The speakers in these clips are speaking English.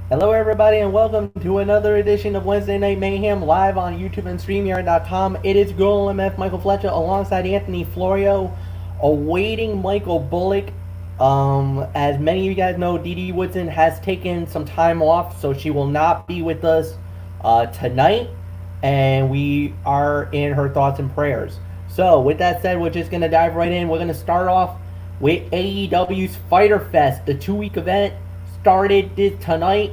Hello, everybody, and welcome to another edition of Wednesday Night Mayhem live on YouTube and StreamYard.com. It is Girl MF Michael Fletcher alongside Anthony Florio, awaiting Michael Bullock. As many of you guys know, Dee Dee Woodson has taken some time off, so she will not be with us tonight, and we are in her thoughts and prayers. So, with that said, we're just going to dive right in. We're going to start off with AEW's Fyter Fest, the 2 week event started this tonight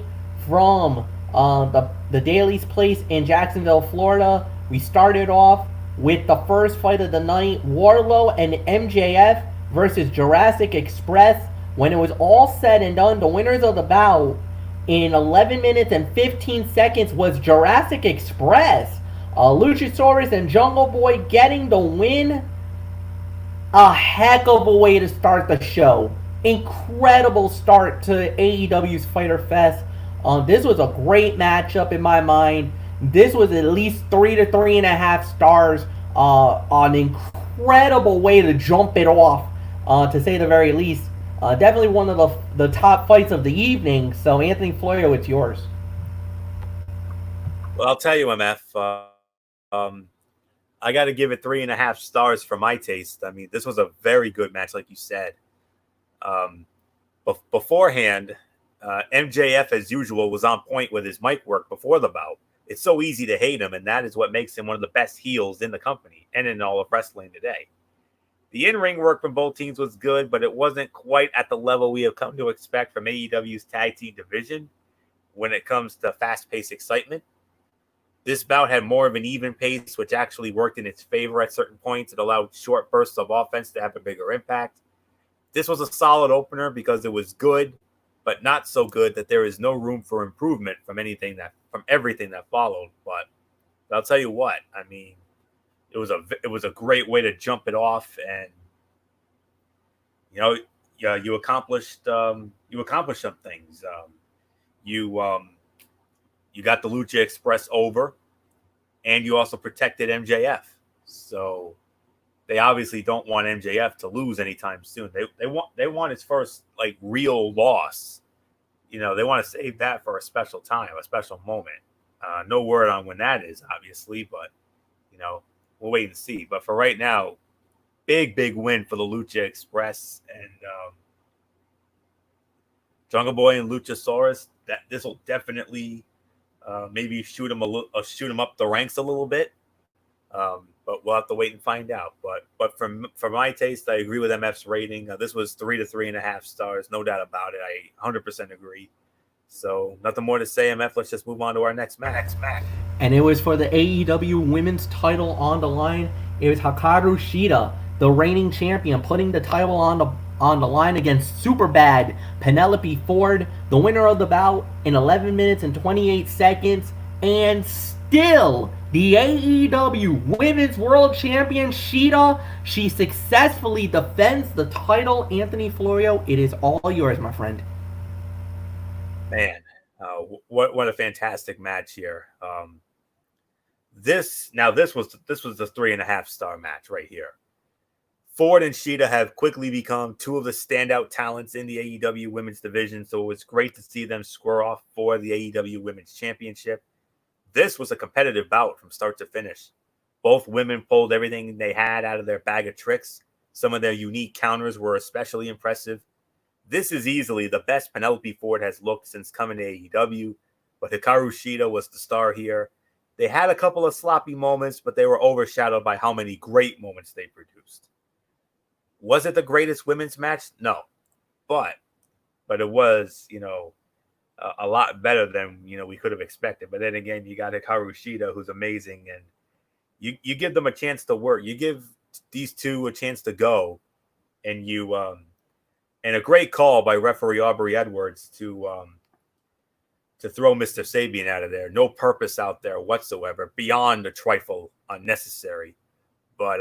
from the Daly's Place in Jacksonville, Florida. We started off with the first fight of the night, Warlow and MJF versus Jurassic Express. When it was all said and done, the winners of the bout in 11 minutes and 15 seconds was Jurassic Express. Luchasaurus and Jungle Boy getting the win. A heck of a way to start the show. Incredible start to AEW's Fyter Fest. This was a great matchup in my mind. This was at least 3 to 3.5 stars. An incredible way to jump it off, to say the very least. Definitely one of the top fights of the evening. So, Anthony Florio, it's yours. Well, I'll tell you, MF. I got to give it 3.5 stars for my taste. I mean, this was a very good match, like you said. Beforehand, MJF, as usual, was on point with his mic work before the bout. It's so easy to hate him, and that is what makes him one of the best heels in the company and in all of wrestling today. The in-ring work from both teams was good, but it wasn't quite at the level we have come to expect from AEW's tag team division when it comes to fast-paced excitement. This bout had more of an even pace, which actually worked in its favor at certain points. It allowed short bursts of offense to have a bigger impact. This was a solid opener because it was good, but not so good that there is no room for improvement from everyththing that followed. But I'll tell you what, I mean, it was a great way to jump it off, and you accomplished some things. You you got the Lucha Express over, and you also protected MJF. So they obviously don't want MJF to lose anytime soon. They want his first like real loss. They want to save that for a special time, a special moment. No word on when that is, obviously, but we'll wait and see. But for right now, big win for the Lucha Express and Jungle Boy and Luchasaurus. That this will definitely maybe shoot him up the ranks a little bit. But we'll have to wait and find out. But for my taste, I agree with MF's rating. This was 3 to 3.5 stars, no doubt about it. I 100% agree. So nothing more to say, MF. Let's just move on to our next match. And it was for the AEW Women's title on the line. It was Hikaru Shida, the reigning champion, putting the title on the line against Superbad Penelope Ford, the winner of the bout in 11 minutes and 28 seconds, and still the AEW Women's World Champion Shida. She successfully defends the title. Anthony Florio, it is all yours, my friend. Man, what a fantastic match here. This was the 3.5 star match right here. Ford and Shida have quickly become two of the standout talents in the AEW Women's division, so it was great to see them square off for the AEW Women's Championship. This was a competitive bout from start to finish. Both women pulled everything they had out of their bag of tricks. Some of their unique counters were especially impressive. This is easily the best Penelope Ford has looked since coming to AEW, but Hikaru Shida was the star here. They had a couple of sloppy moments, but they were overshadowed by how many great moments they produced. Was it the greatest women's match? No, but it was, a lot better than we could have expected. But then again, you got Hikaru Shida, who's amazing, and you give them a chance to work. You give these two a chance to go, and and a great call by referee Aubrey Edwards to throw Mr. Sabian out of there. No purpose out there whatsoever, beyond a trifle unnecessary. But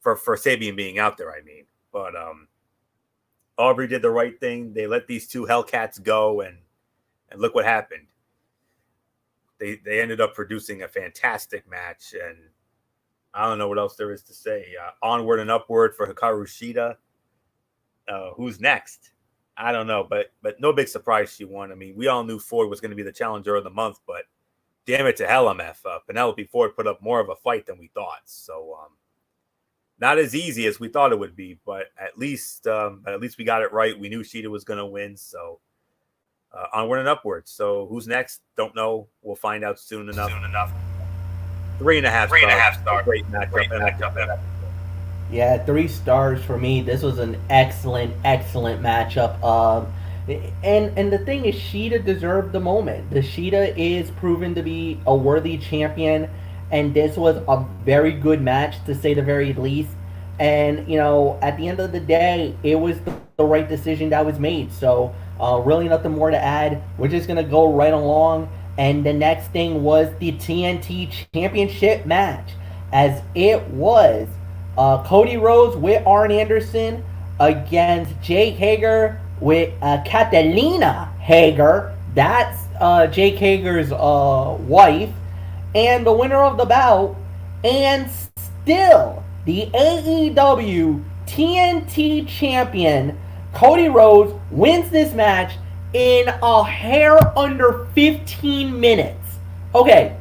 for Sabian being out there, I mean. But Aubrey did the right thing. They let these two Hellcats go, and look what happened. They ended up producing a fantastic match, and I don't know what else there is to say. Onward and upward for Hikaru Shida. Who's next? I don't know, but no big surprise she won. I mean, we all knew Ford was going to be the challenger of the month, but damn it to hell, MF. Penelope Ford put up more of a fight than we thought. So not as easy as we thought it would be, but at least we got it right. We knew Sheeta was going to win, so onward and upward. So who's next? Don't know. We'll find out soon enough. 3.5 stars. Great matchup. Yeah, 3 stars for me. This was an excellent matchup. And the thing is, Sheeta deserved the moment. The Sheeta is proven to be a worthy champion, and this was a very good match to say the very least. And at the end of the day, it was the right decision that was made. So really, nothing more to add. We're just gonna go right along. And the next thing was the TNT Championship match, as it was Cody Rhodes with Arn Anderson against Jake Hager with Catalina Hager. That's Jake Hager's wife. And the winner of the bout, and still the AEW TNT champion, Cody Rhodes, wins this match in a hair under 15 minutes. Okay.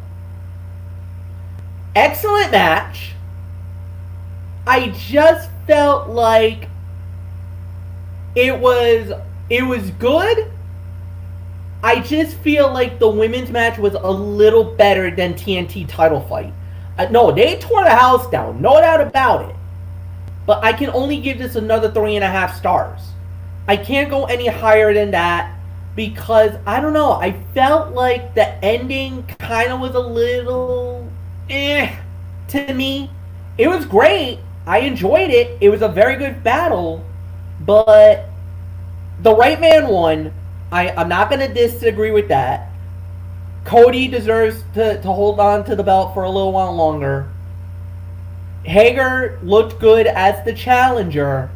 Excellent match. I just felt like it was good. I just feel like the women's match was a little better than TNT title fight. No, they tore the house down, no doubt about it. But I can only give this another 3.5 stars. I can't go any higher than that because I don't know. I felt like the ending kind of was a little to me. It was great. I enjoyed it. It was a very good battle, but the right man won. I'm not going to disagree with that. Cody deserves to hold on to the belt for a little while longer. Hager looked good as the challenger.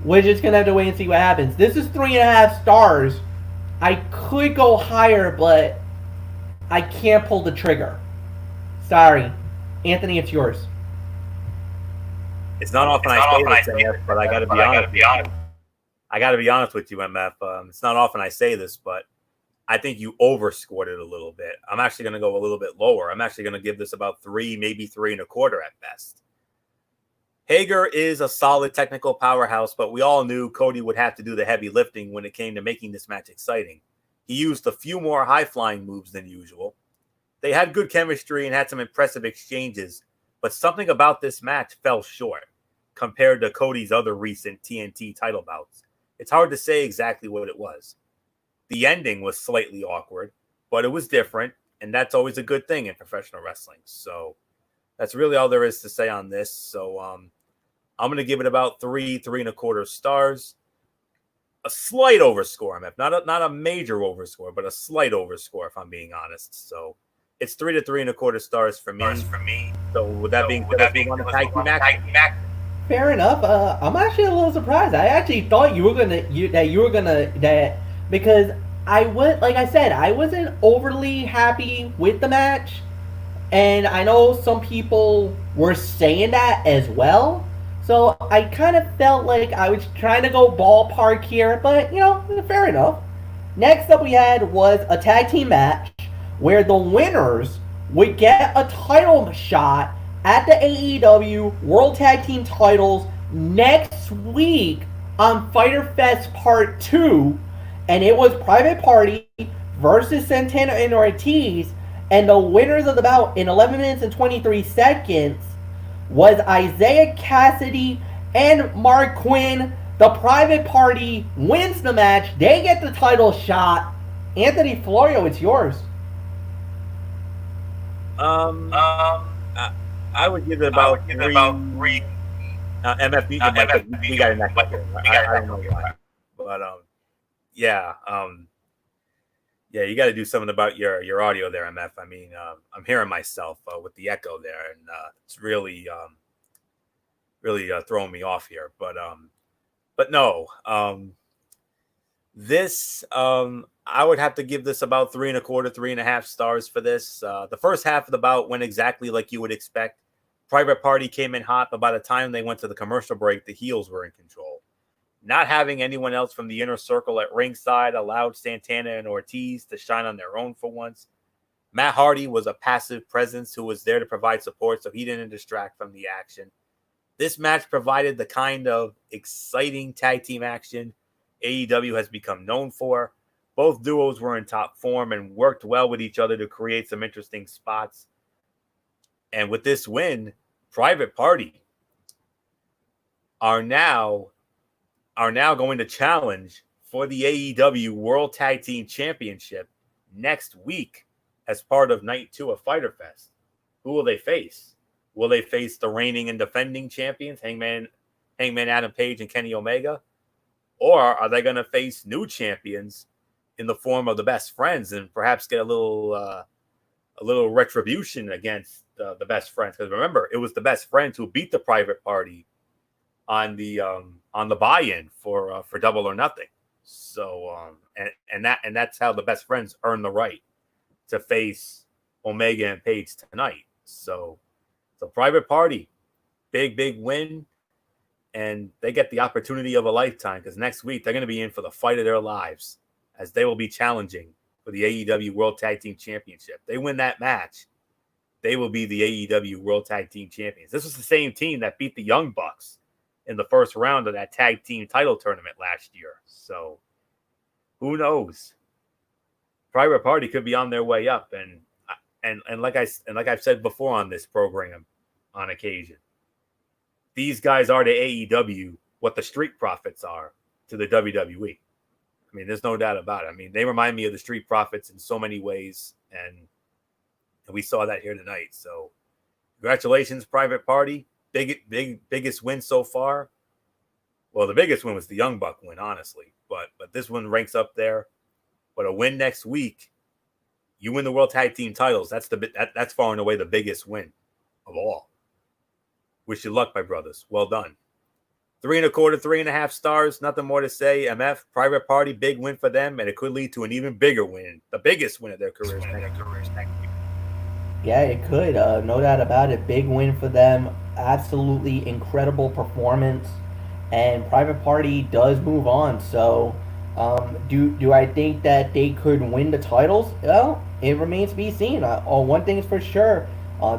We're just going to have to wait and see what happens. This is 3.5 stars. I could go higher, but I can't pull the trigger. Sorry. Anthony, it's yours. It's not often I say this, but I got to be honest. I got to be honest with you, MF. It's not often I say this, but I think you overscored it a little bit. I'm actually going to go a little bit lower. I'm actually going to give this about 3, maybe 3.25 at best. Hager is a solid technical powerhouse, but we all knew Cody would have to do the heavy lifting when it came to making this match exciting. He used a few more high-flying moves than usual. They had good chemistry and had some impressive exchanges, but something about this match fell short compared to Cody's other recent TNT title bouts. It's hard to say exactly what it was. The ending was slightly awkward, but it was different, and that's always a good thing in professional wrestling. So that's really all there is to say on this. So I'm going to give it about 3.25 stars. A slight overscore, MF. Not a major overscore, but a slight overscore, if I'm being honest. So it's 3 to 3.25 stars for me. So with that being said, we want to tag team match. Fair enough. I'm actually a little surprised. I actually thought you were gonna because I wasn't overly happy with the match, and I know some people were saying that as well. So I kind of felt like I was trying to go ballpark here, but fair enough. Next up, we had was a tag team match where the winners would get a title shot at the AEW World Tag Team titles next week on Fyter Fest Part 2. And it was Private Party versus Santana and Ortiz. And the winners of the bout in 11 minutes and 23 seconds was Isaiah Cassidy and Mark Quinn. The Private Party wins the match. They get the title shot. Anthony Florio, it's yours. I would give it about 3. MF, we got a next one. I don't know why. But yeah, you got to do something about your audio there, MF. I mean, I'm hearing myself with the echo there, and it's really throwing me off here. But no, this I would have to give this about 3.25, 3.5 stars for this. The first half of the bout went exactly like you would expect. Private Party came in hot, but by the time they went to the commercial break, the heels were in control. Not having anyone else from the inner circle at ringside allowed Santana and Ortiz to shine on their own for once. Matt Hardy was a passive presence who was there to provide support, so he didn't distract from the action. This match provided the kind of exciting tag team action AEW has become known for. Both duos were in top form and worked well with each other to create some interesting spots. And with this win, Private Party are now going to challenge for the AEW World Tag Team Championship next week as part of Night 2 of Fyter Fest. Who will they face? Will they face the reigning and defending champions, Hangman Adam Page and Kenny Omega? Or are they going to face new champions in the form of the Best Friends and perhaps get a little retribution against the Best Friends? Because remember, it was the Best Friends who beat the Private Party on the buy-in for Double or Nothing. So and that's how the Best Friends earn the right to face Omega and Page tonight. So Private Party, big win, and they get the opportunity of a lifetime because next week they're going to be in for the fight of their lives as they will be challenging for the AEW World Tag Team Championship. They win that match, they will be the AEW World Tag Team Champions. This was the same team that beat the Young Bucks in the first round of that tag team title tournament last year. So who knows? Private Party could be on their way up, and like I've said before on this program on occasion, these guys are to AEW what the Street Profits are to the WWE. I mean, there's no doubt about it. I mean, they remind me of the Street Profits in so many ways, and we saw that here tonight. So congratulations, Private Party. Biggest win so far. Well, the biggest win was the Young Buck win, honestly. But this one ranks up there. But a win next week, you win the World Tag Team titles. That's far and away the biggest win of all. Wish you luck, my brothers. Well done. 3.25, 3.5 stars. Nothing more to say. MF, Private Party, big win for them, and it could lead to an even bigger win. The biggest win of their careers. Yeah, it could. No doubt about it. Big win for them. Absolutely incredible performance. And Private Party does move on. So, do I think that they could win the titles? Well, it remains to be seen. One thing is for sure.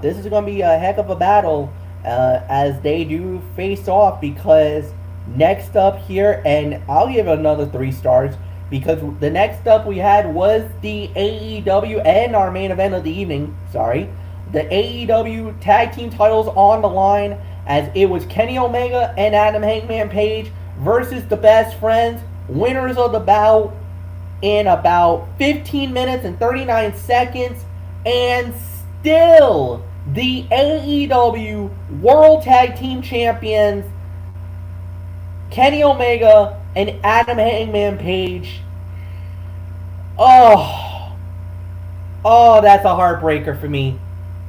This is going to be a heck of a battle as they do face off, because next up here, and I'll give another 3 stars, because the next up we had was the AEW and our main event of the evening, the AEW tag team titles on the line, as it was Kenny Omega and Adam Hangman Page versus the Best Friends, winners of the bout in about 15 minutes and 39 seconds, and still the AEW World Tag Team Champions, Kenny Omega and Adam Hangman Page. Oh, that's a heartbreaker for me.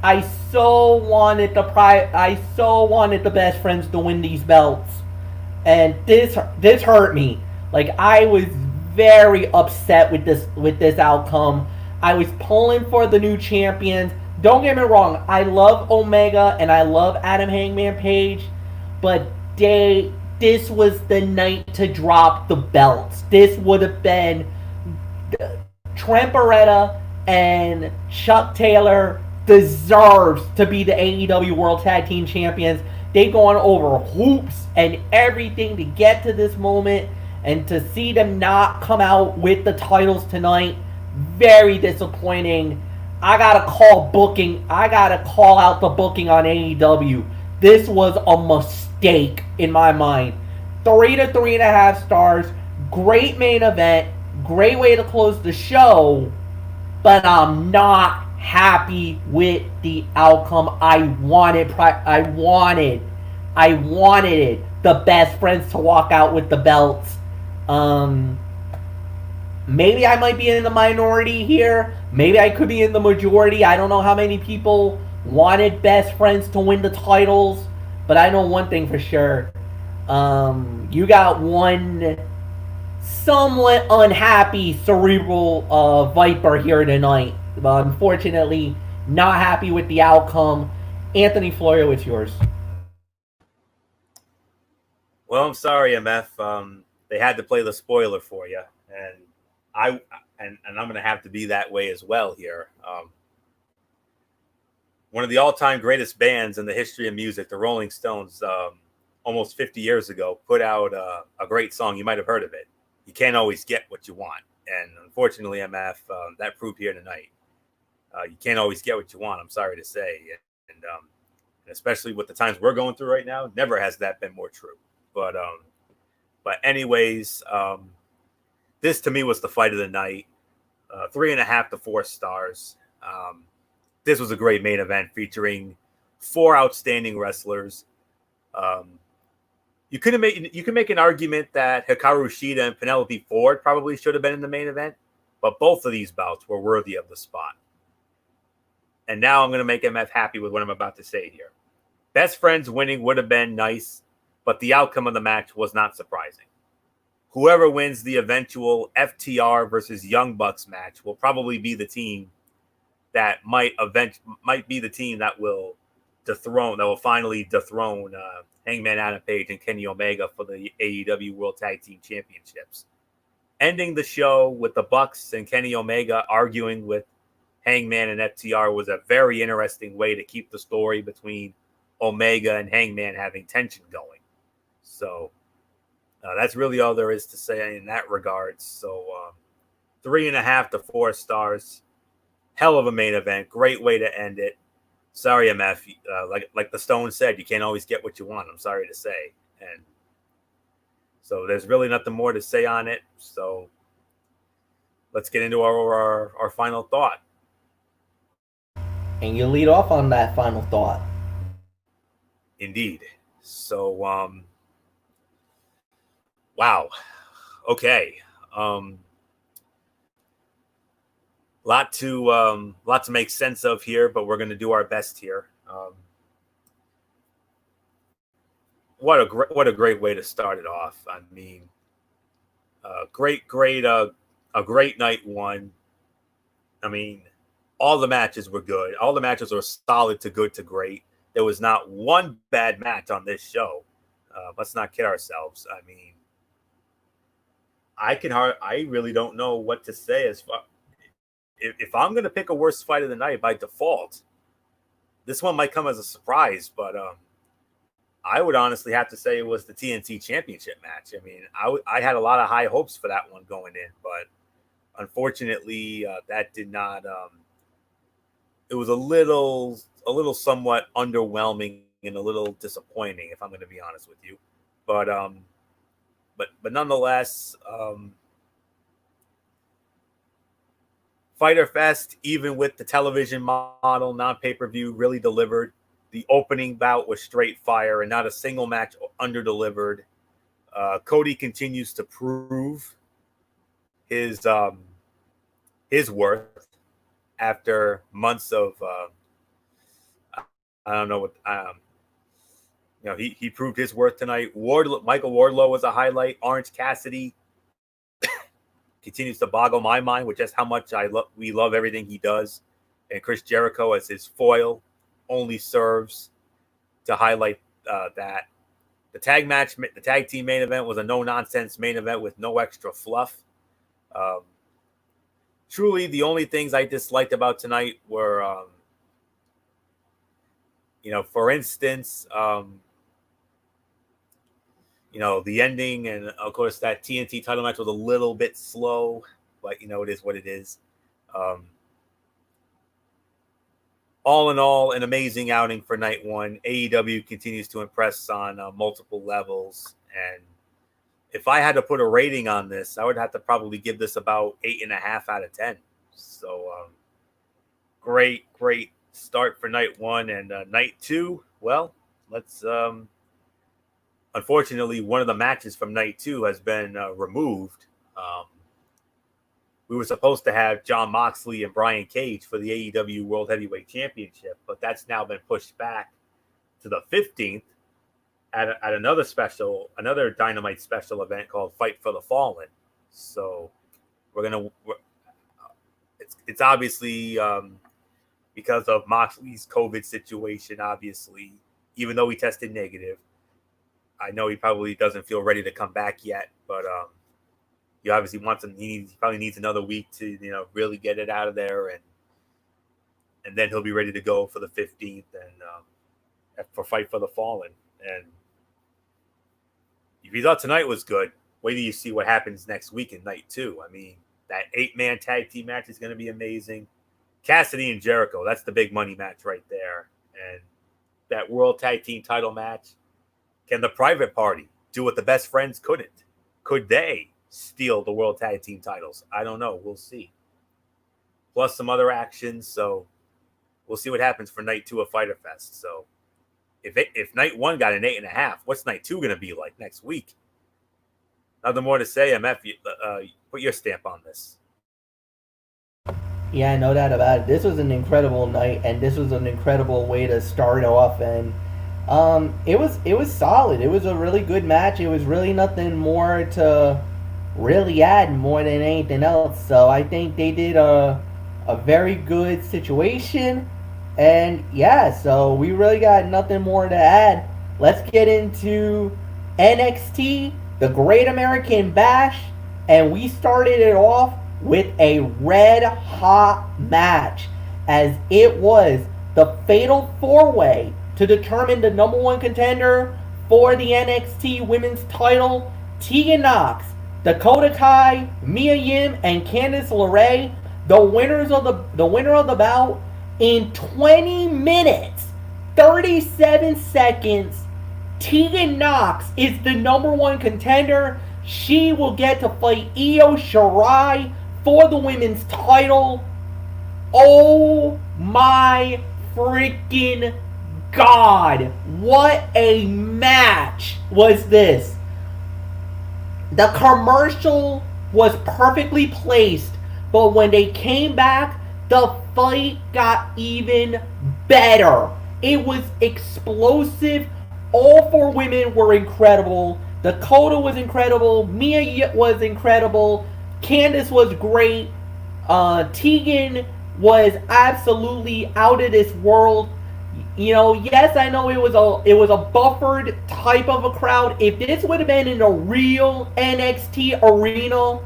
I so wanted the Best Friends to win these belts, and this hurt me. Like, I was very upset with this outcome. I was pulling for the new champions. Don't get me wrong, I love Omega and I love Adam Hangman Page, but this was the night to drop the belts. This would have been Trent Beretta and Chuck Taylor deserves to be the AEW World Tag Team Champions. They gone over hoops and everything to get to this moment, and to see them not come out with the titles tonight, very disappointing. I gotta call out the booking on AEW. This was a mistake in my mind. 3 to 3.5 stars. Great main event. Great way to close the show. But I'm not happy with the outcome. I wanted it. The Best Friends to walk out with the belts. Maybe I might be in the minority here. Maybe I could be in the majority. I don't know how many people wanted Best Friends to win the titles, but I know one thing for sure. You got one somewhat unhappy cerebral Viper here tonight. But unfortunately, not happy with the outcome. Anthony Florio, it's yours. Well, I'm sorry, MF. they had to play the spoiler for you, and I'm going to have to be that way as well here. One of the all-time greatest bands in the history of music, the Rolling Stones, almost 50 years ago, put out a great song. You might have heard of it. You can't always get what you want, and unfortunately, MF, that proved here tonight. You can't always get what you want. I'm sorry to say, and especially with the times we're going through right now, never has that been more true. But anyways, this to me was the fight of the night. 3.5 to 4 stars. This was a great main event featuring 4 outstanding wrestlers. You can make an argument that Hikaru Shida and Penelope Ford probably should have been in the main event, but both of these bouts were worthy of the spot. And now I'm going to make MF happy with what I'm about to say here. Best friends winning would have been nice, but the outcome of the match was not surprising. Whoever wins the eventual FTR versus Young Bucks match will probably be the team that might be the team that will finally dethrone Hangman Adam Page and Kenny Omega for the AEW World Tag Team Championships. Ending the show with the Bucks and Kenny Omega arguing with Hangman and FTR was a very interesting way to keep the story between Omega and Hangman having tension going. So that's really all there is to say in that regard. So 3.5 to 4 stars. Hell of a main event. Great way to end it. Sorry, MF. Like the Stone said, you can't always get what you want. I'm sorry to say. And so there's really nothing more to say on it. So let's get into our final thought. And you lead off on that final thought. Indeed. So, wow. Okay. Lot to make sense of here, but we're going to do our best here. What a great way to start it off. I mean, a great night one. I mean, all the matches were good. All the matches were solid to good to great. There was not one bad match on this show. Let's not kid ourselves. I mean, I really don't know what to say as far. If I'm going to pick a worst fight of the night by default, this one might come as a surprise, but I would honestly have to say it was the TNT Championship match. I mean, I had a lot of high hopes for that one going in, but unfortunately, that did not. It was a little somewhat underwhelming and a little disappointing, if I'm going to be honest with you. But nonetheless, Fyter Fest, even with the television model, non-pay-per-view, really delivered. The opening bout was straight fire and not a single match under-delivered. Cody continues to prove his worth after months of I don't know what he proved his worth tonight. Michael Wardlow was a highlight. Orange Cassidy continues to boggle my mind with just how much we love everything he does, and Chris Jericho as his foil only serves to highlight that. The tag team main event was a no-nonsense main event with no extra fluff. Truly, the only things I disliked about tonight were, for instance, the ending, and of course that TNT title match was a little bit slow, but it is what it is. All in all, an amazing outing for night one. AEW continues to impress on multiple levels, and if I had to put a rating on this, I would have to probably give this about 8.5 out of 10. So great start for night one, and night two. Well, let's. Unfortunately, one of the matches from night two has been removed. We were supposed to have Jon Moxley and Brian Cage for the AEW World Heavyweight Championship, but that's now been pushed back to the 15th at another Dynamite special event called Fight for the Fallen. So it's obviously because of Moxley's COVID situation, obviously, even though he tested negative. I know he probably doesn't feel ready to come back yet, but he obviously wants him. He probably needs another week to really get it out of there, and then he'll be ready to go for the 15th and for Fight for the Fallen. And if you thought tonight was good, wait till you see what happens next week in night 2. I mean, that 8-man tag team match is going to be amazing. Cassidy and Jericho, that's the big money match right there. And that World Tag Team title match, can the Private Party do what the Best Friends couldn't? Could they steal the World Tag Team titles? I don't know. We'll see. Plus some other actions. So we'll see what happens for night 2 of Fyter Fest. So if night 1 got an 8.5, what's night 2 going to be like next week? Nothing more to say. MF, put your stamp on this. Yeah, no doubt about it. This was an incredible night, and this was an incredible way to start off. And it was solid. It was a really good match. It was really nothing more to really add more than anything else. So I think they did a very good situation. And yeah, so we really got nothing more to add. Let's get into NXT, the Great American Bash, and we started it off with a red hot match, as it was the fatal 4-way to determine the number 1 contender for the NXT Women's title. Tegan Nox, Dakota Kai, Mia Yim, and Candice LeRae, the winner of the bout, in 20 minutes 37 seconds. Tegan Nox is the number 1 contender. She will get to fight Io Shirai for the women's title. Oh my freaking God. What a match was this. The commercial was perfectly placed, but when they came back, the fight got even better. It was explosive. All 4 women were incredible. Dakota was incredible. Mia was incredible. Candice was great. Tegan was absolutely out of this world. Yes, I know it was a buffered type of a crowd. If this would have been in a real NXT arena,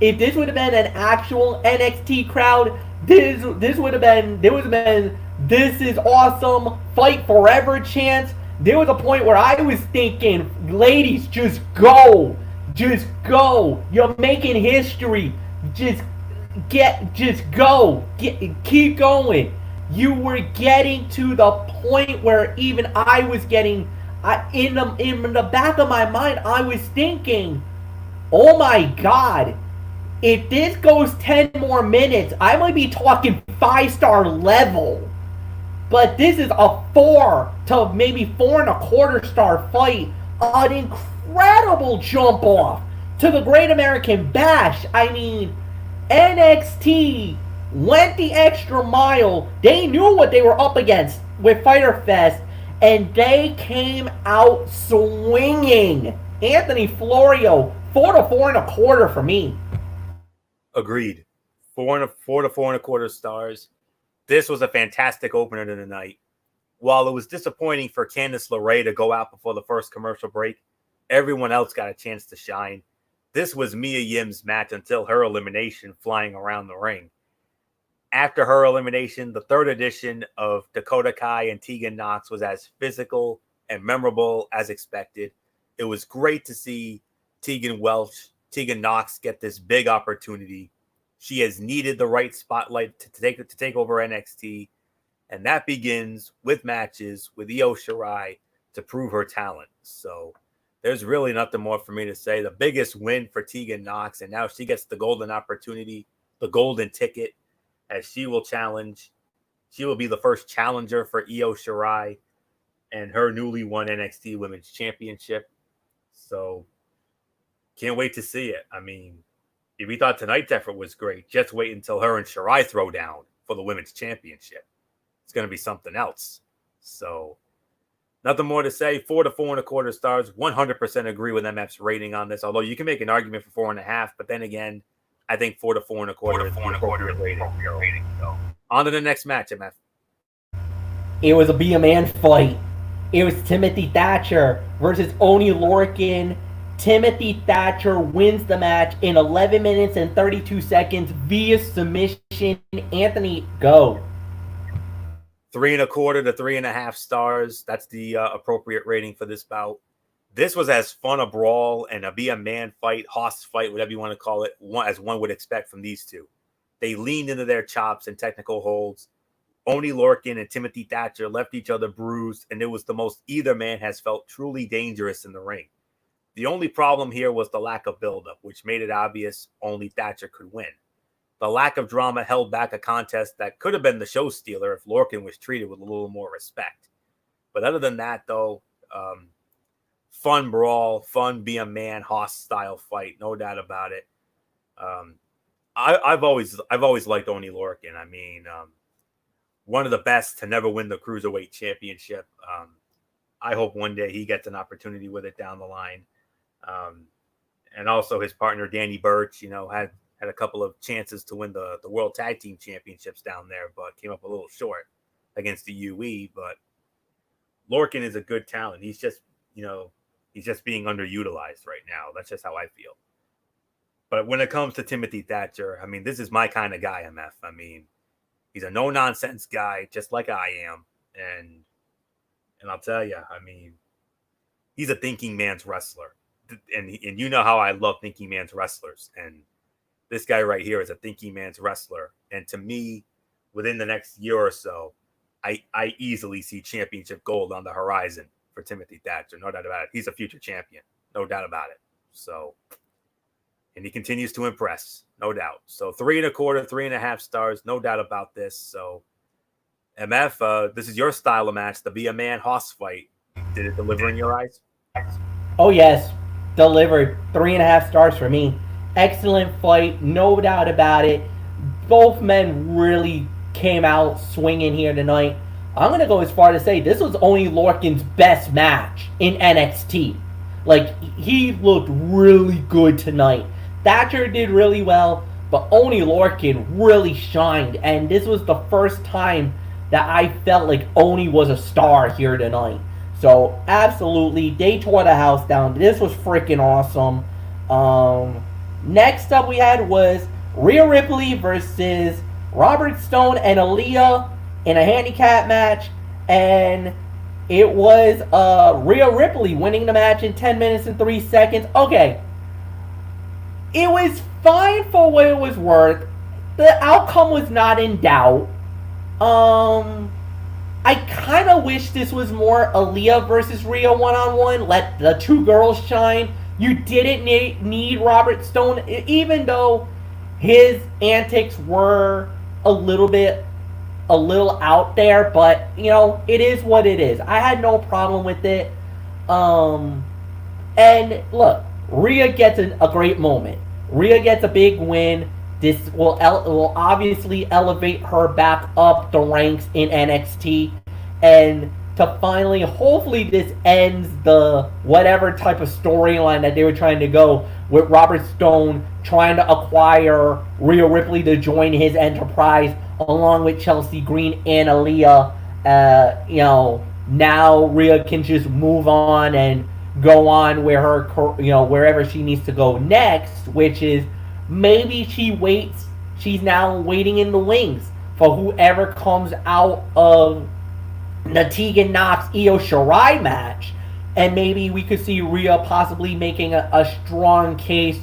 if this would have been an actual NXT crowd, this would have been this is awesome, fight forever chance. There was a point where I was thinking, ladies, just go. You're making history. Just go. Keep going. You were getting to the point where even I was getting, in the back of my mind, I was thinking, oh my God, if this goes 10 more minutes, I might be talking 5-star level. But this is a 4 to maybe 4.25 star fight. An incredible jump off to the Great American Bash. I mean, NXT went the extra mile. They knew what they were up against with Fyter Fest, and they came out swinging. Anthony Florio, 4 to 4.25 for me. Agreed. 4 to 4.25 stars. This was a fantastic opener to the night. While it was disappointing for Candice LeRae to go out before the first commercial break, everyone else got a chance to shine. This was Mia Yim's match until her elimination, flying around the ring. After her elimination, the 3rd edition of Dakota Kai and Tegan Nox was as physical and memorable as expected. It was great to see Tegan Nox get this big opportunity. She has needed the right spotlight to take over NXT, and that begins with matches with Io Shirai to prove her talent. So there's really nothing more for me to say. The biggest win for Tegan Nox, and now she gets the golden opportunity, the golden ticket, as she will challenge. She will be the first challenger for Io Shirai and her newly won NXT Women's Championship. So can't wait to see it. I mean, if we thought tonight's effort was great, just wait until her and Shirai throw down for the Women's Championship. It's going to be something else. So nothing more to say. 4 to 4.25 stars. 100% agree with MF's rating on this, although you can make an argument for 4.5, but then again, I think 4 to 4.25 is the appropriate rating. So on to the next match, MF. It was a be a man fight. It was Timothy Thatcher versus Oni Lorcan. Timothy Thatcher wins the match in 11 minutes and 32 seconds via submission. Anthony, go. 3.25 to 3.5 stars. That's the appropriate rating for this bout. This was as fun a brawl and a man fight, hoss fight, whatever you want to call it, as one would expect from these two. They leaned into their chops and technical holds. Oni Lorcan and Timothy Thatcher left each other bruised, and it was the most either man has felt truly dangerous in the ring. The only problem here was the lack of buildup, which made it obvious only Thatcher could win. The lack of drama held back a contest that could have been the show stealer if Lorcan was treated with a little more respect. But other than that, though, fun brawl, fun be a man, Hoss style fight, no doubt about it. I've always liked Oni Lorcan. I mean, one of the best to never win the Cruiserweight Championship. I hope one day he gets an opportunity with it down the line. And also his partner, Danny Burch, had a couple of chances to win the World Tag Team Championships down there, but came up a little short against the UE. But Lorcan is a good talent. He's just being underutilized right now. That's just how I feel. But when it comes to Timothy Thatcher, I mean, this is my kind of guy, MF. I mean, he's a no-nonsense guy, just like I am. And I'll tell you, I mean, he's a thinking man's wrestler. And you know how I love thinking man's wrestlers. And this guy right here is a thinking man's wrestler. And to me, within the next year or so, I easily see championship gold on the horizon for Timothy Thatcher. No doubt about it. He's a future champion. No doubt about it. So, and he continues to impress. No doubt. So 3.25, 3.5 stars. No doubt about this. So, MF, this is your style of match, the Be a Man Hoss fight. Did it deliver in your eyes? Oh, yes. Delivered. 3.5 stars for me. Excellent fight. No doubt about it. Both men really came out swinging here tonight. I'm going to go as far to say this was Oni Lorcan's best match in NXT. Like, he looked really good tonight. Thatcher did really well, but Oni Lorcan really shined. And this was the first time that I felt like Oni was a star here tonight. So, absolutely, they tore the house down. This was freaking awesome. Next up we had was Rhea Ripley versus Robert Stone and Aaliyah in a handicap match. And it was Rhea Ripley winning the match in 10 minutes and 3 seconds. Okay. It was fine for what it was worth. The outcome was not in doubt. I kind of wish this was more Aaliyah versus Rhea one-on-one. Let the two girls shine. You didn't need Robert Stone, even though his antics were a little out there. But, it is what it is. I had no problem with it. And, look, Rhea gets a great moment. Rhea gets a big win. This will obviously elevate her back up the ranks in NXT. And to finally, hopefully this ends the whatever type of storyline that they were trying to go with Robert Stone trying to acquire Rhea Ripley to join his enterprise along with Chelsea Green and Aaliyah. Now Rhea can just move on and go on where her, wherever she needs to go next, which is maybe she's now waiting in the wings for whoever comes out of the Tegan Knox Io Shirai match, and maybe we could see Rhea possibly making a strong case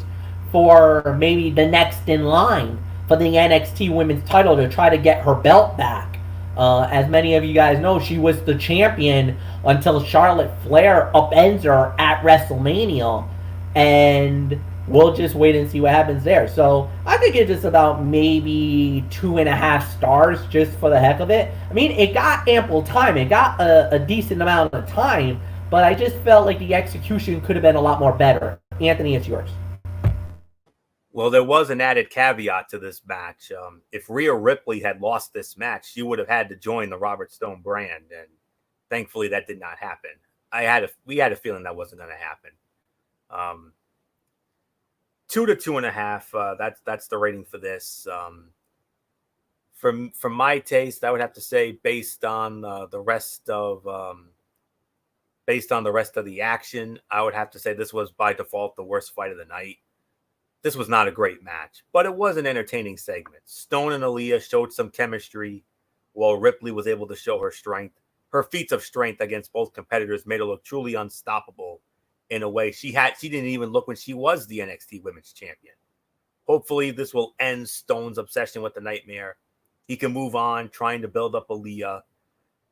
for maybe the next in line for the NXT Women's title to try to get her belt back. As many of you guys know, she was the champion until Charlotte Flair upends her at WrestleMania, and we'll just wait and see what happens there. So I think it's just about maybe 2.5 stars just for the heck of it. I mean, it got ample time. It got a decent amount of time, but I just felt like the execution could have been a lot more better. Anthony, it's yours. Well, there was an added caveat to this match. If Rhea Ripley had lost this match, she would have had to join the Robert Stone brand, and thankfully that did not happen. We had a feeling that wasn't going to happen. 2 to 2.5. That's the rating for this. From my taste, I would have to say, based on the rest of based on the rest of the action, I would have to say this was by default the worst fight of the night. This was not a great match, but it was an entertaining segment. Stone and Aaliyah showed some chemistry, while Ripley was able to show her strength. Her feats of strength against both competitors made her look truly unstoppable in a way she didn't even look when she was the NXT Women's Champion. Hopefully, this will end Stone's obsession with the Nightmare. He can move on, trying to build up Aaliyah,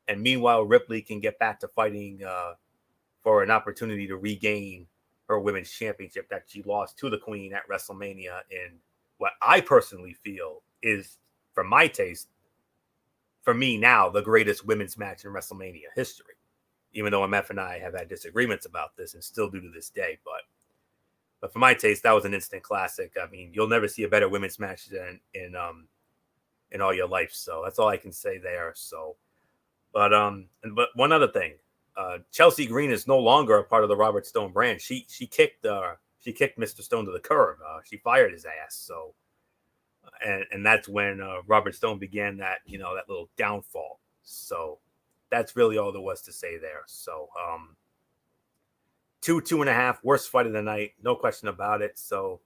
and meanwhile, Ripley can get back to fighting for an opportunity to regain her women's championship that she lost to the Queen at WrestleMania in what I personally feel is, for my taste, for me now, the greatest women's match in WrestleMania history. Even though MF and I have had disagreements about this and still do to this day. But for my taste, that was an instant classic. I mean, you'll never see a better women's match than in all your life. So that's all I can say there. So, but one other thing. Chelsea Green is no longer a part of the Robert Stone brand. She kicked Mr. Stone to the curb. She fired his ass. So, and that's when Robert Stone began that little downfall. So that's really all there was to say there. So 2.5 worst fight of the night, no question about it. So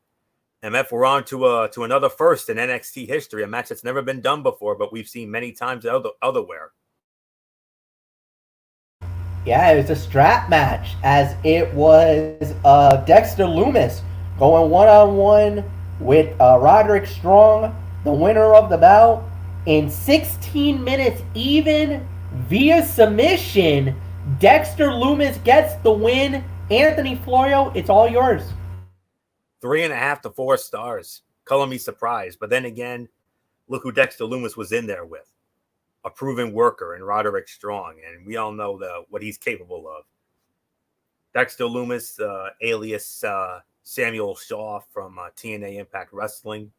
MF, we're on to another first in NXT history, a match that's never been done before, but we've seen many times otherwhere. Yeah, it was a strap match, as it was Dexter Lumis going one-on-one with Roderick Strong, the winner of the bout, in 16 minutes even, via submission. Dexter Lumis gets the win. Anthony Florio, it's all yours. 3.5 to 4 stars. Color me surprised. But then again, look who Dexter Lumis was in there with. A proven worker in Roderick Strong, and we all know what he's capable of. Dexter Lumis, alias Samuel Shaw from TNA Impact Wrestling.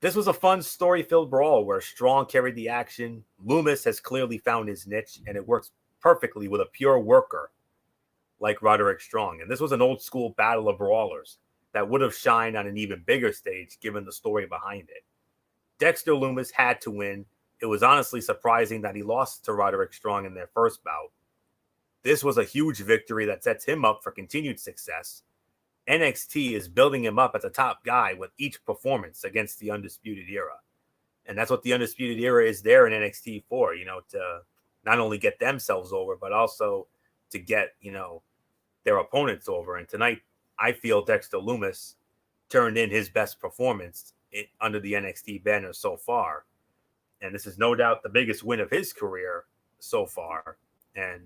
This was a fun, story-filled brawl where Strong carried the action. Lumis has clearly found his niche, and it works perfectly with a pure worker like Roderick Strong. And this was an old-school battle of brawlers that would have shined on an even bigger stage given the story behind it. Dexter Lumis had to win. It was honestly surprising that he lost to Roderick Strong in their first bout. This was a huge victory that sets him up for continued success. NXT is building him up as a top guy with each performance against the Undisputed Era. And that's what the Undisputed Era is there in NXT for, to not only get themselves over, but also to get, their opponents over. And tonight, I feel Dexter Lumis turned in his best performance under the NXT banner so far. And this is no doubt the biggest win of his career so far. And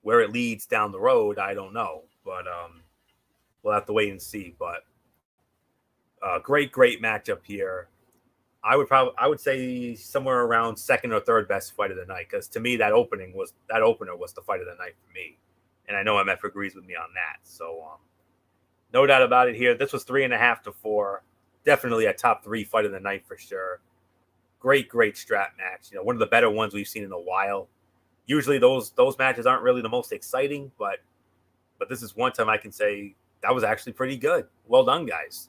where it leads down the road, I don't know. But we'll have to wait and see. But great matchup here. I would say somewhere around second or third best fight of the night, because to me that opener was the fight of the night for me. And I know MF agrees with me on that. So no doubt about it here. This was 3.5 to 4. Definitely a top 3 fight of the night for sure. Great strap match. One of the better ones we've seen in a while. Usually those matches aren't really the most exciting, but this is one time I can say that was actually pretty good. Well done, guys.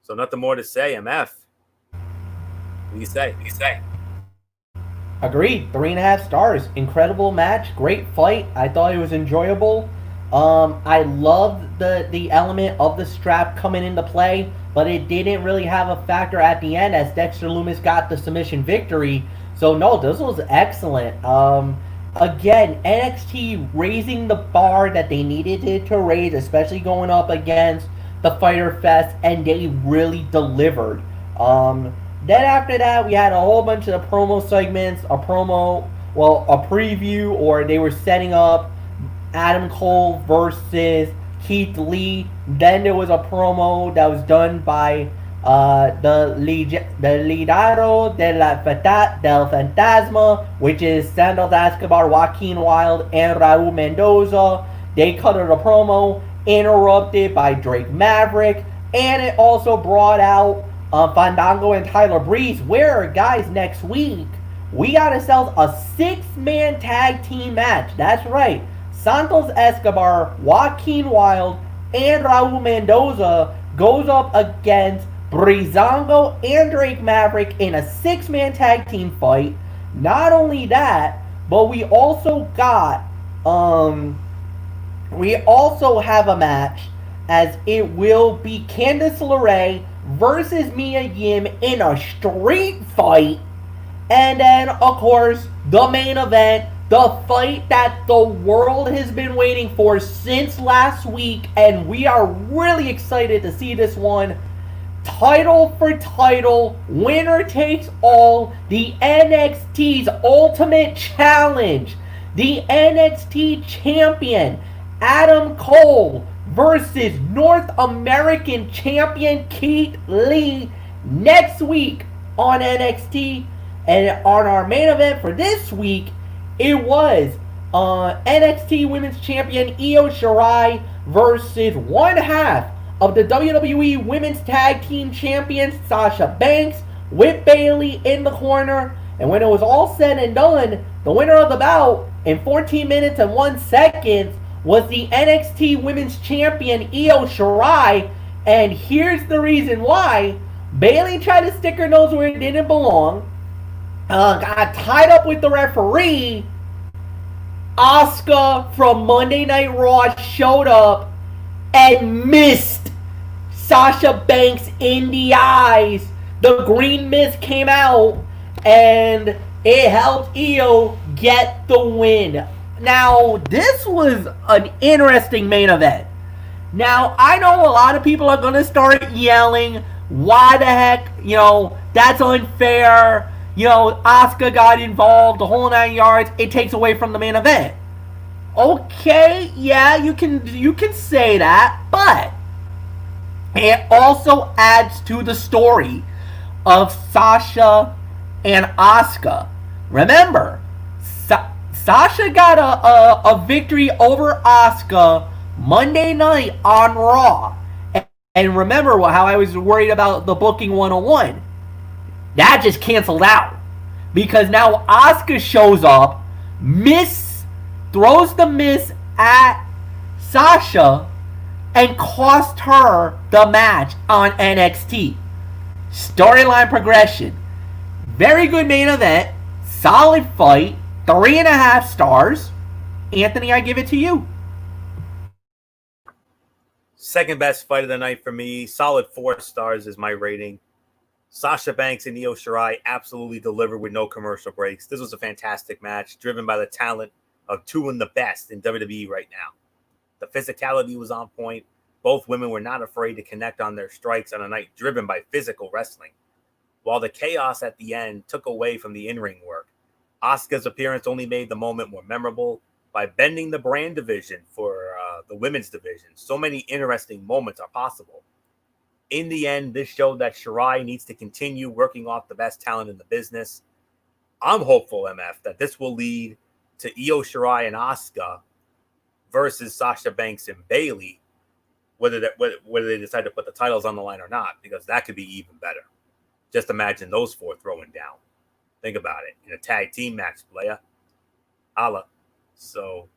So nothing more to say. MF, what do you say? Agreed. 3.5 stars. Incredible match. Great fight. I thought it was enjoyable. I loved the element of the strap coming into play, but it didn't really have a factor at the end as Dexter Lumis got the submission victory. So no, this was excellent. Again, NXT raising the bar that they needed it to raise, especially going up against the Fyter Fest, and they really delivered. Then after that, we had a whole bunch of promo segments, a preview, or they were setting up Adam Cole versus Keith Lee. Then there was a promo that was done by the Lidero del Fantasma, which is Santos Escobar, Joaquin Wilde, and Raul Mendoza. They cut a promo, interrupted by Drake Maverick, and it also brought out Fandango and Tyler Breeze, where, guys, next week, we got ourselves a 6-man tag team match. That's right. Santos Escobar, Joaquin Wilde, and Raul Mendoza goes up against Breezango and Drake Maverick in a 6-man tag team fight. Not only that, But we also have a match, as it will be Candice LeRae versus Mia Yim in a street fight. And then, of course, the main event, the fight that the world has been waiting for since last week, and we are really excited to see this one. Title for title, winner takes all, the NXT's Ultimate Challenge. The NXT champion, Adam Cole, versus North American champion Keith Lee next week on NXT. And on our main event for this week, it was NXT Women's Champion Io Shirai versus one half of the WWE Women's Tag Team Champions Sasha Banks, with Bayley in the corner. And when it was all said and done, the winner of the bout in 14 minutes and 1 second was the NXT Women's Champion Io Shirai. And here's the reason why. Bayley tried to stick her nose where it didn't belong. Got tied up with the referee. Asuka from Monday Night Raw showed up and missed Sasha Banks in the eyes. The green mist came out, and it helped Io get the win. Now, this was an interesting main event. Now, I know a lot of people are going to start yelling, why the heck, that's unfair. Asuka got involved, the whole 9 yards. It takes away from the main event. Okay, yeah, you can say that, but it also adds to the story of Sasha and Asuka. Remember, Sasha got a victory over Asuka Monday night on Raw. And remember how I was worried about the booking 101. That just canceled out. Because now Asuka shows up, throws the miss at Sasha, and cost her the match on NXT. Storyline progression. Very good main event. Solid fight. 3.5 stars. Anthony, I give it to you. Second best fight of the night for me. Solid 4 stars is my rating. Sasha Banks and Io Shirai absolutely delivered with no commercial breaks. This was a fantastic match, driven by the talent of two of the best in WWE right now. The physicality was on point. Both women were not afraid to connect on their strikes on a night driven by physical wrestling. While the chaos at the end took away from the in-ring work, Asuka's appearance only made the moment more memorable by bending the brand division for the women's division. So many interesting moments are possible. In the end, this showed that Shirai needs to continue working off the best talent in the business. I'm hopeful, MF, that this will lead to Io Shirai and Asuka versus Sasha Banks and Bayley, whether they decide to put the titles on the line or not, because that could be even better. Just imagine those 4 throwing down. Think about it. In a tag team match, playa. Allah. So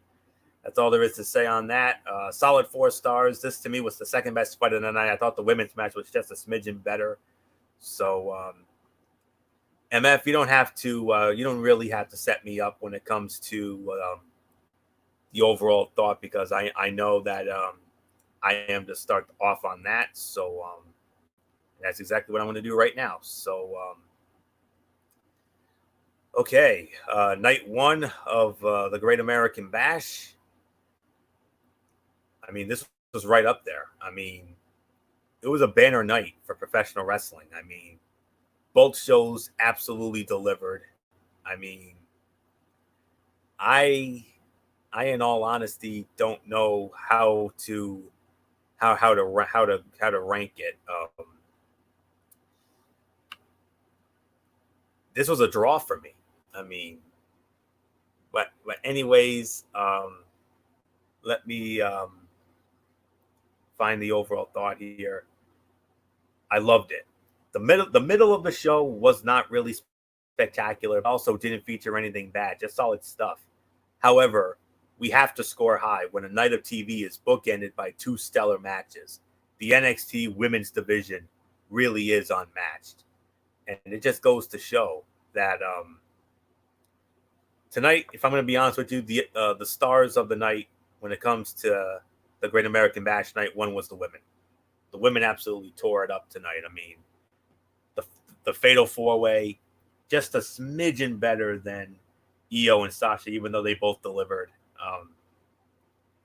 that's all there is to say on that. Solid 4 stars. This, to me, was the second best fight of the night. I thought the women's match was just a smidgen better. So, MF, you don't really have to set me up when it comes to the overall thought, because I know that I am to start off on that. So that's exactly what I'm going to do right now. So, okay. Night 1 of the Great American Bash. I mean, this was right up there. I mean, it was a banner night for professional wrestling. I mean, both shows absolutely delivered. I mean, I in all honesty don't know how to rank it. This was a draw for me. I mean, but anyways, let me find the overall thought here. I loved it. The middle of the show was not really spectacular. It also didn't feature anything bad, just solid stuff. However, we have to score high when a night of TV is bookended by 2 stellar matches. The NXT women's division really is unmatched. And it just goes to show that tonight, if I'm going to be honest with you, the stars of the night when it comes to the Great American Bash night one was the women. The women absolutely tore it up tonight. I mean, the Fatal 4-Way, just a smidgen better than Io and Sasha, even though they both delivered.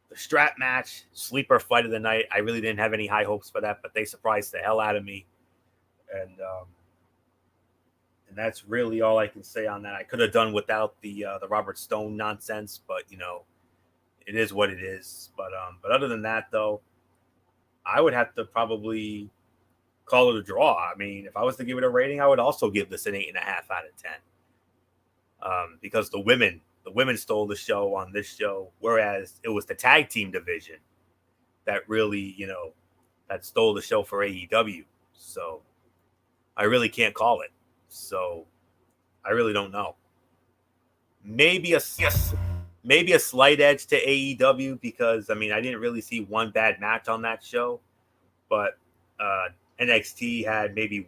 The strap match, sleeper fight of the night, I really didn't have any high hopes for that, but they surprised the hell out of me. And that's really all I can say on that. I could have done without the Robert Stone nonsense, but it is what it is. But other than that, though, I would have to probably call it a draw. I mean, if I was to give it a rating, I would also give this an 8.5 out of 10. Because the women stole the show on this show, whereas it was the tag team division that really, that stole the show for AEW. So I really can't call it. So I really don't know. Maybe a slight edge to AEW because, I mean, I didn't really see one bad match on that show, but NXT had maybe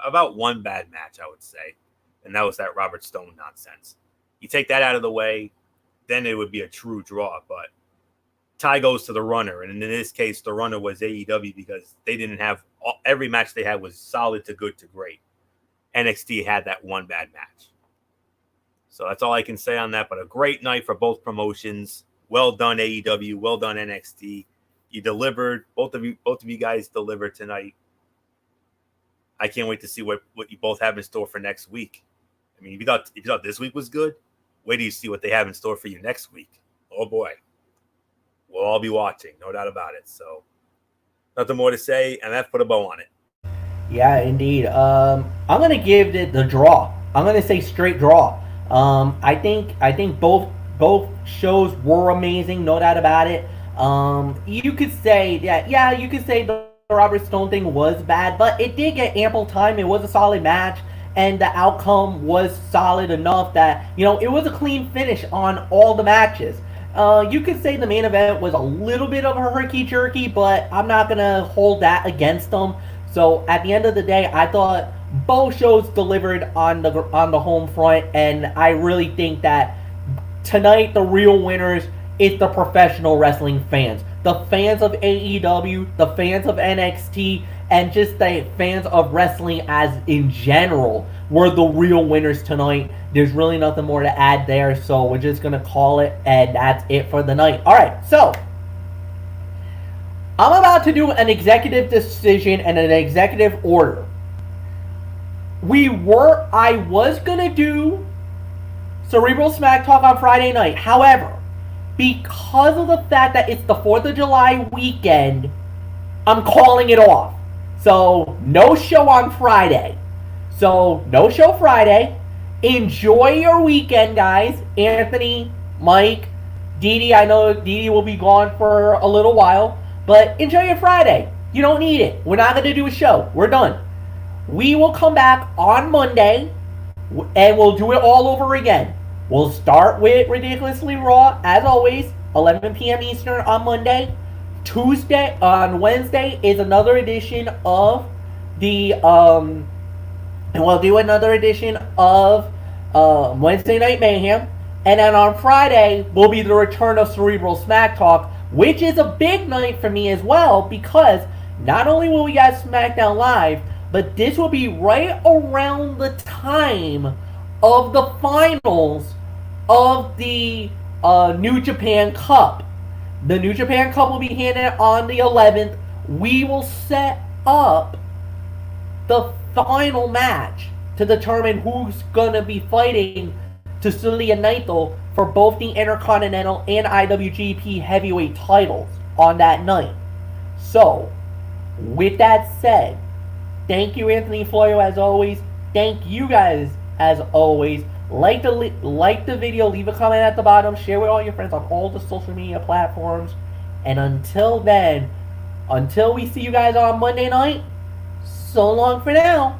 about one bad match, I would say. And that was that Robert Stone nonsense. You take that out of the way, then it would be a true draw. But tie goes to the runner. And in this case, the runner was AEW because they didn't have every match they had was solid to good to great. NXT had that one bad match. So that's all I can say on that. But a great night for both promotions. Well done, AEW. Well done, NXT. You delivered. Both of you guys delivered tonight. I can't wait to see what you both have in store for next week. I mean, if you thought this week was good, wait till you see what they have in store for you next week. Oh boy, we'll all be watching, no doubt about it. So, nothing more to say, and that put a bow on it. Yeah, indeed. I'm gonna give it the draw. I'm gonna say straight draw. I think both shows were amazing, no doubt about it. You could say that, you could say the Robert Stone thing was bad, but it did get ample time. It was a solid match, and the outcome was solid enough that, it was a clean finish on all the matches. You could say the main event was a little bit of a herky-jerky, but I'm not going to hold that against them. So at the end of the day, I thought both shows delivered on the home front, and I really think that tonight the real winners is the professional wrestling fans. The fans of AEW, the fans of NXT, and just the fans of wrestling as in general were the real winners tonight. There's really nothing more to add there, so we're just going to call it, and that's it for the night. Alright, so I'm about to do an executive decision and an executive order. I was going to do Cerebral Smack Talk on Friday night. However, because of the fact that it's the 4th of July weekend, I'm calling it off. So, no show on Friday. Enjoy your weekend, guys. Anthony, Mike, Dee, I know Dee will be gone for a little while, but enjoy your Friday. You don't need it. We're not going to do a show. We're done. We will come back on Monday, and we'll do it all over again. We'll start with Ridiculously Raw, as always, 11 p.m. Eastern on Monday. On Wednesday is another edition of and we'll do another edition of Wednesday Night Mayhem. And then on Friday will be the return of Cerebral Smack Talk, which is a big night for me as well, because not only will we get SmackDown Live, but this will be right around the time of the finals of the New Japan Cup. The New Japan Cup will be handed on the 11th. We will set up the final match to determine who's going to be fighting Tetsuya Naito for both the Intercontinental and IWGP Heavyweight titles on that night. So, with that said, thank you, Anthony Florio, as always. Thank you guys, as always. Like the video, leave a comment at the bottom, share with all your friends on all the social media platforms. And until then, until we see you guys on Monday night, so long for now.